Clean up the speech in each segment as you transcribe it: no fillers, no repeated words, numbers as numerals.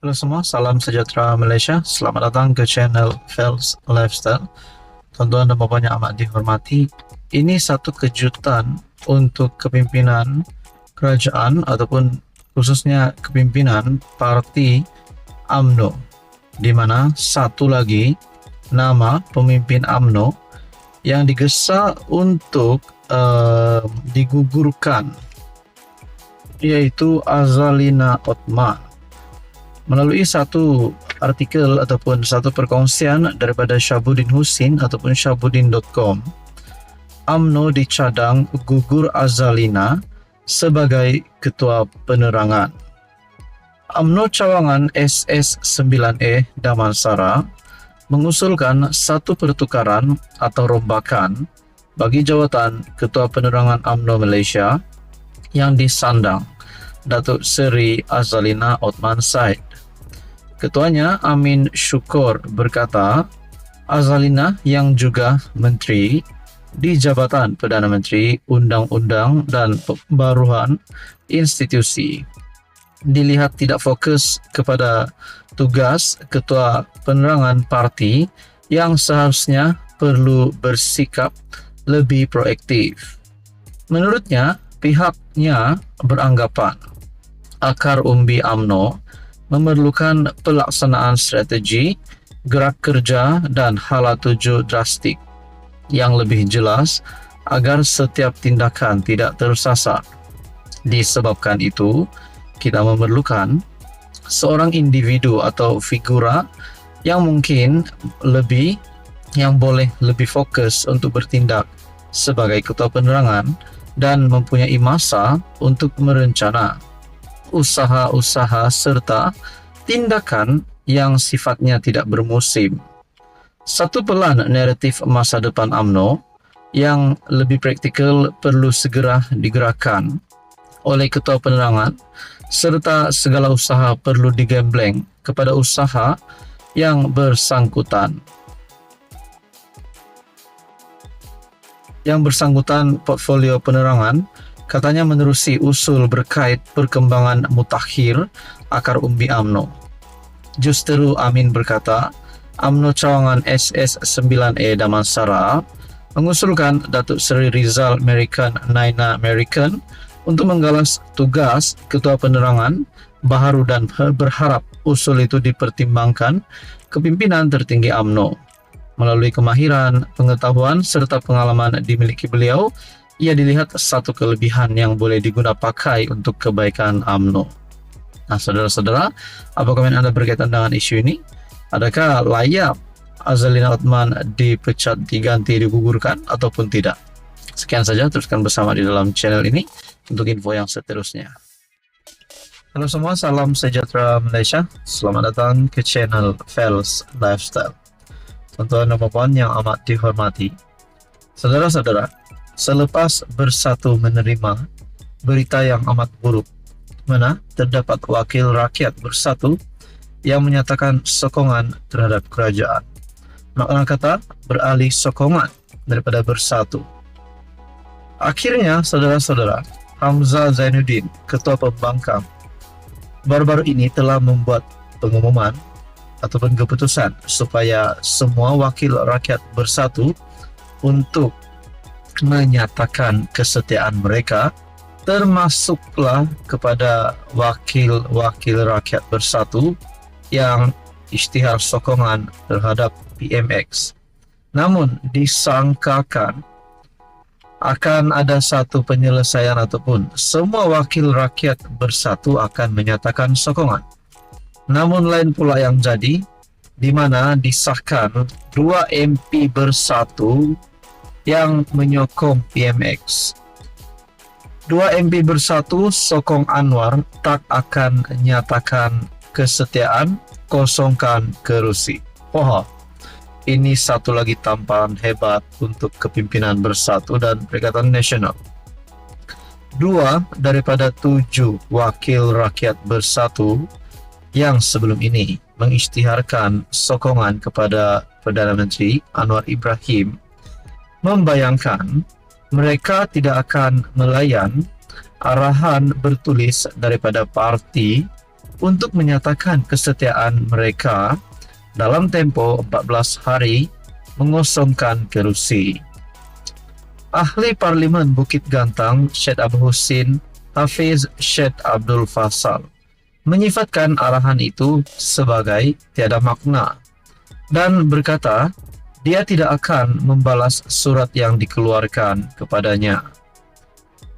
Halo semua, salam sejahtera Malaysia. Selamat datang ke channel Fels Lifestyle. Tuan-tuan dan puan yang amat dihormati, ini satu kejutan untuk kepimpinan kerajaan ataupun khususnya kepimpinan parti UMNO, di mana satu lagi nama pemimpin UMNO yang digesa untuk digugurkan, yaitu Azalina Othman. Melalui satu artikel ataupun satu perkongsian daripada Shahabuddin Husin ataupun shahabuddin.com, UMNO dicadang gugur Azalina sebagai Ketua Penerangan. UMNO cawangan SS9E Damansara mengusulkan satu pertukaran atau rombakan bagi jawatan Ketua Penerangan UMNO Malaysia yang disandang Datuk Seri Azalina Othman Said. Ketuanya Amin Syukur berkata, Azalina yang juga Menteri di Jabatan Perdana Menteri Undang-Undang dan Pembaruan Institusi dilihat tidak fokus kepada tugas Ketua Penerangan Parti yang seharusnya perlu bersikap lebih proaktif. Menurutnya, pihaknya beranggapan akar umbi UMNO memerlukan pelaksanaan strategi, gerak kerja dan hala tuju drastik yang lebih jelas agar setiap tindakan tidak tersasar. Disebabkan itu, kita memerlukan seorang individu atau figura yang mungkin yang boleh lebih fokus untuk bertindak sebagai Ketua Penerangan dan mempunyai masa untuk merencana usaha-usaha serta tindakan yang sifatnya tidak bermusim. Satu pelan naratif masa depan UMNO yang lebih praktikal perlu segera digerakkan oleh Ketua Penerangan serta segala usaha perlu digembleng kepada usaha yang bersangkutan. Yang bersangkutan portfolio penerangan katanya menerusi usul berkait perkembangan mutakhir akar umbi UMNO. Justeru Amin berkata, UMNO cawangan SS9E Damansara mengusulkan Datuk Seri Rizal Naina American untuk menggalas tugas Ketua Penerangan baharu dan berharap usul itu dipertimbangkan kepimpinan tertinggi UMNO. Melalui kemahiran, pengetahuan serta pengalaman dimiliki beliau, ia dilihat satu kelebihan yang boleh digunakan pakai untuk kebaikan UMNO. Nah, saudara-saudara, apa komen anda berkaitan dengan isu ini? Adakah layak Azalina Othman dipecat, diganti, digugurkan ataupun tidak? Sekian saja, teruskan bersama di dalam channel ini untuk info yang seterusnya. Halo semua, salam sejahtera Malaysia. Selamat datang ke channel Fels Lifestyle. Tuan-tuan dan puan yang amat dihormati, saudara-saudara, selepas Bersatu menerima berita yang amat buruk, mana terdapat wakil rakyat Bersatu yang menyatakan sokongan terhadap kerajaan. Makna kata beralih sokongan daripada Bersatu. Akhirnya, saudara-saudara, Hamzah Zainuddin, Ketua Pembangkang, baru-baru ini telah membuat pengumuman ataupun keputusan supaya semua wakil rakyat Bersatu untuk menyatakan kesetiaan mereka, termasuklah kepada wakil-wakil rakyat Bersatu yang isytihar sokongan terhadap PMX. Namun disangkakan akan ada satu penyelesaian ataupun semua wakil rakyat Bersatu akan menyatakan sokongan. Namun lain pula yang jadi, di mana disahkan 2 MP Bersatu yang menyokong PMX. 2 MP Bersatu sokong Anwar tak akan nyatakan kesetiaan, kosongkan kerusi. Ini satu lagi tamparan hebat untuk kepimpinan Bersatu dan Perikatan Nasional. 2 daripada 7 wakil rakyat Bersatu yang sebelum ini mengisytiharkan sokongan kepada Perdana Menteri Anwar Ibrahim membayangkan mereka tidak akan melayan arahan bertulis daripada parti untuk menyatakan kesetiaan mereka dalam tempo 14 hari mengosongkan kerusi. Ahli Parlimen Bukit Gantang Syed Abu Husin Hafiz Syed Abdul Fasal menyifatkan arahan itu sebagai tiada makna dan berkata dia tidak akan membalas surat yang dikeluarkan kepadanya.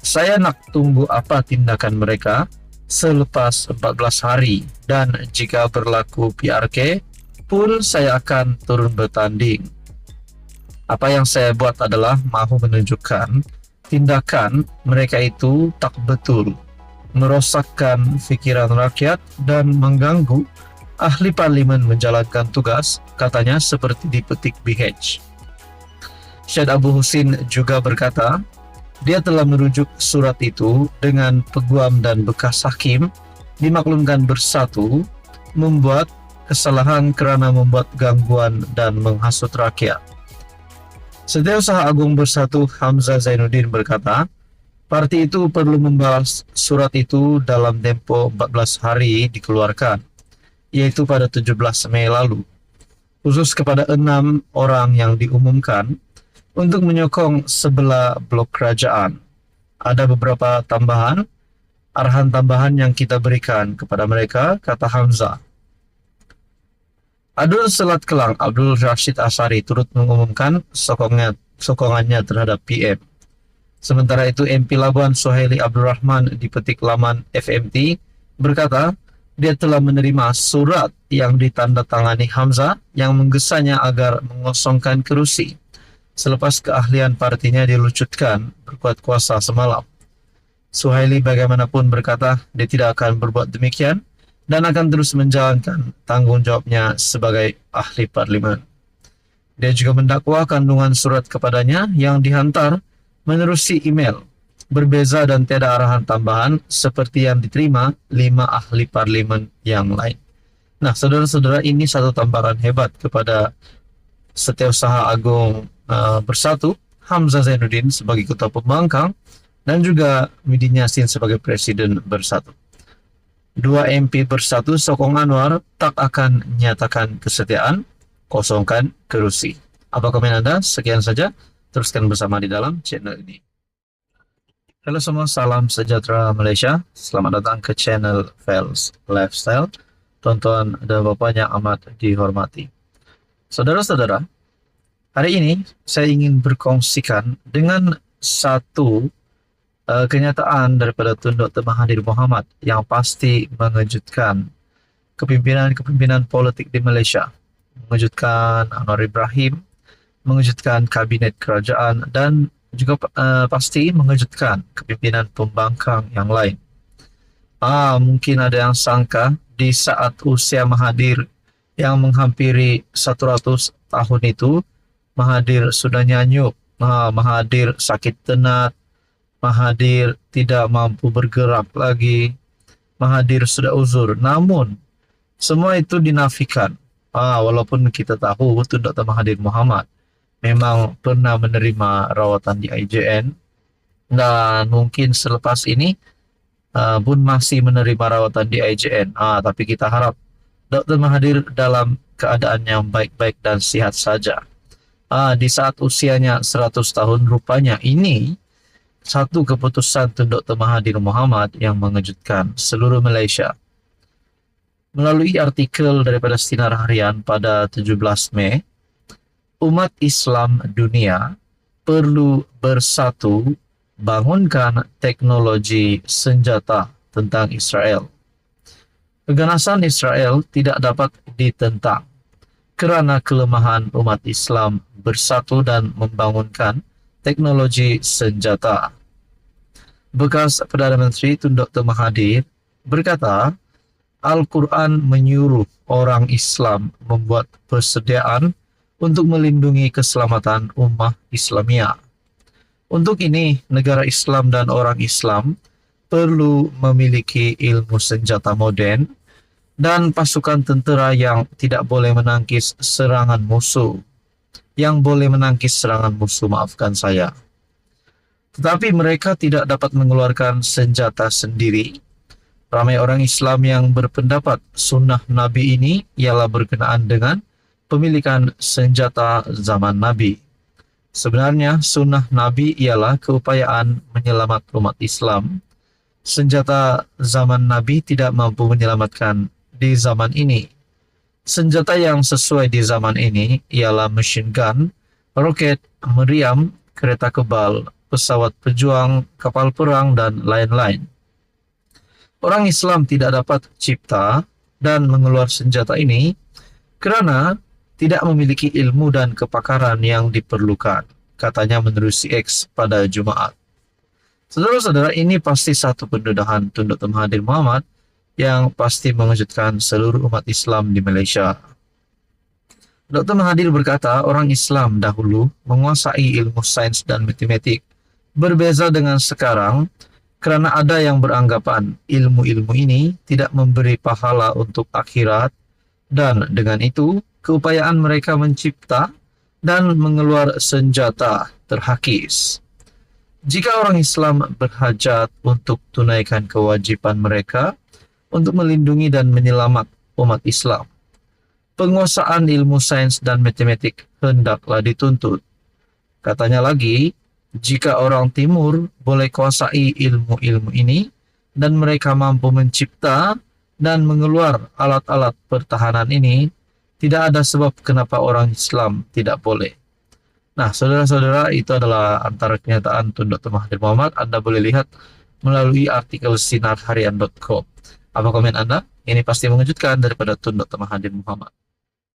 Saya nak tunggu apa tindakan mereka selepas 14 hari dan jika berlaku PRK pun saya akan turun bertanding. Apa yang saya buat adalah mahu menunjukkan tindakan mereka itu tak betul, merosakkan fikiran rakyat dan mengganggu ahli parlimen menjalankan tugas, katanya seperti dipetik BH. Syed Abu Husin juga berkata, dia telah merujuk surat itu dengan peguam dan bekas hakim dimaklumkan bersatu membuat kesalahan kerana membuat gangguan dan menghasut rakyat. Setiausaha Agung Bersatu Hamzah Zainuddin berkata, parti itu perlu membalas surat itu dalam tempo 14 hari dikeluarkan, yaitu pada 17 Mei lalu, khusus kepada 6 orang yang diumumkan untuk menyokong sebelah blok kerajaan. Ada beberapa arahan tambahan yang kita berikan kepada mereka, kata Hamzah. Adul Selat Kelang Abdul Rashid Asari turut mengumumkan sokongannya terhadap PM. Sementara itu MP Labuan Suhaili Abdul Rahman di petik laman FMT berkata dia telah menerima surat yang ditandatangani Hamzah yang menggesanya agar mengosongkan kerusi selepas keahlian partinya dilucutkan berkuat kuasa semalam. Suhaili bagaimanapun berkata dia tidak akan berbuat demikian dan akan terus menjalankan tanggung jawabnya sebagai ahli parlimen. Dia juga mendakwa kandungan surat kepadanya yang dihantar menerusi email, berbeza dan tiada arahan tambahan seperti yang diterima 5 ahli parlimen yang lain. Nah, saudara-saudara, ini satu tamparan hebat kepada Setiausaha Agung Bersatu Hamzah Zainuddin sebagai Ketua Pembangkang dan juga Widin Yassin sebagai Presiden Bersatu. 2 MP Bersatu sokong Anwar tak akan menyatakan kesetiaan, kosongkan kerusi. Apa komen Anda? Sekian saja. Teruskan bersama di dalam channel ini. Halo semua, salam sejahtera Malaysia. Selamat datang ke channel Fels Lifestyle. Tuan-tuan dan bapak yang amat dihormati. Saudara-saudara, hari ini saya ingin berkongsikan dengan satu kenyataan daripada Tun Dr. Mahathir Mohamad yang pasti mengejutkan kepimpinan politik di Malaysia, mengejutkan Anwar Ibrahim, mengejutkan kabinet kerajaan dan juga pasti mengejutkan kepimpinan pembangkang yang lain. Mungkin ada yang sangka di saat usia Mahathir yang menghampiri 100 tahun itu, Mahathir sudah nyanyuk, Mahathir sakit tenat, Mahathir tidak mampu bergerak lagi, Mahathir sudah uzur. Namun semua itu dinafikan. Walaupun kita tahu Tun Dr. Mahathir Mohamad memang pernah menerima rawatan di IJN dan mungkin selepas ini pun masih menerima rawatan di IJN. Tapi kita harap Dr. Mahathir dalam keadaan yang baik-baik dan sehat saja. Di saat usianya 100 tahun rupanya ini satu keputusan Tun Dr. Mahathir Mohamad yang mengejutkan seluruh Malaysia. Melalui artikel daripada Sinar Harian pada 17 Mei, umat Islam dunia perlu bersatu bangunkan teknologi senjata tentang Israel. Keganasan Israel tidak dapat ditentang kerana kelemahan umat Islam bersatu dan membangunkan teknologi senjata. Bekas Perdana Menteri Tun Dr. Mahathir berkata, Al-Quran menyuruh orang Islam membuat persediaan untuk melindungi keselamatan ummah Islamiyah. Untuk ini, negara Islam dan orang Islam perlu memiliki ilmu senjata moden dan pasukan tentera yang tidak boleh menangkis serangan musuh. Tetapi mereka tidak dapat mengeluarkan senjata sendiri Ramai orang Islam yang berpendapat sunnah Nabi ini ialah berkenaan dengan pemilikan senjata zaman Nabi. Sebenarnya sunnah Nabi ialah keupayaan menyelamat umat Islam. Senjata zaman Nabi tidak mampu menyelamatkan di zaman ini. Senjata yang sesuai di zaman ini ialah machine gun, roket, meriam, kereta kebal, pesawat pejuang, kapal perang, dan lain-lain. Orang Islam tidak dapat cipta dan mengeluarkan senjata ini kerana tidak memiliki ilmu dan kepakaran yang diperlukan, katanya menurut CX pada Jumaat. Saudara-saudara, ini pasti satu pendedahan Tun Dr. Mahathir Mohamad yang pasti mengejutkan seluruh umat Islam di Malaysia. Dr. Mahathir berkata, orang Islam dahulu menguasai ilmu sains dan matematik. Berbeza dengan sekarang, kerana ada yang beranggapan ilmu-ilmu ini tidak memberi pahala untuk akhirat, dan dengan itu, keupayaan mereka mencipta dan mengeluar senjata terhakis. Jika orang Islam berhajat untuk tunaikan kewajiban mereka untuk melindungi dan menyelamat umat Islam, penguasaan ilmu sains dan matematik hendaklah dituntut. Katanya lagi, jika orang Timur boleh kuasai ilmu-ilmu ini dan mereka mampu mencipta dan mengeluar alat-alat pertahanan ini, tidak ada sebab kenapa orang Islam tidak boleh. Nah, saudara-saudara, itu adalah antara kenyataan Tun Dr. Mahathir Mohamad. Anda boleh lihat melalui artikel sinarharian.com. Apa komen Anda? Ini pasti mengejutkan daripada Tun Dr. Mahathir Mohamad.